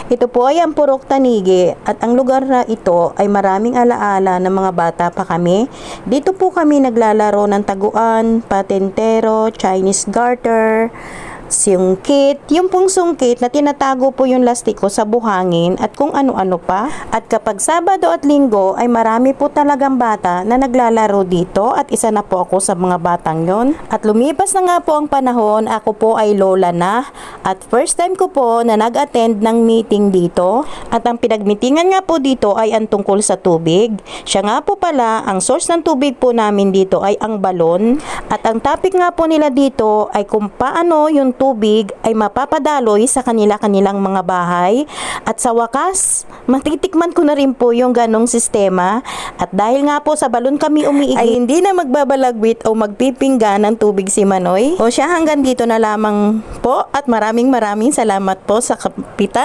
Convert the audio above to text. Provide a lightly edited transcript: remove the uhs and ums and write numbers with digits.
Ito po ay ang Purok Tanigi at ang lugar na ito ay maraming alaala ng mga bata pa kami. Dito po kami naglalaro ng taguan, patentero, Chinese garter, sungkit, yung pong sungkit na tinatago po yung lastiko sa buhangin at kung ano-ano pa. At kapag Sabado at Linggo ay marami po talagang bata na naglalaro dito at isa na po ako sa mga batang yon. At lumipas na nga po ang panahon, ako po ay lola na at first time ko po na nag-attend ng meeting dito at ang pinagmitingan nga po dito ay ang tungkol sa tubig. Siya nga po pala, ang source ng tubig po namin dito ay ang balon at ang topic nga po nila dito ay kung paano yung tubig ay mapapadaloy sa kanilang mga bahay at sa wakas matitikman ko na rin po yung ganong sistema at dahil nga po sa balon kami umiigi ay hindi na magbabalagwit o magpipinggan ng tubig si Manoy. O siya hanggang dito na lamang po at maraming salamat po sa kapitan.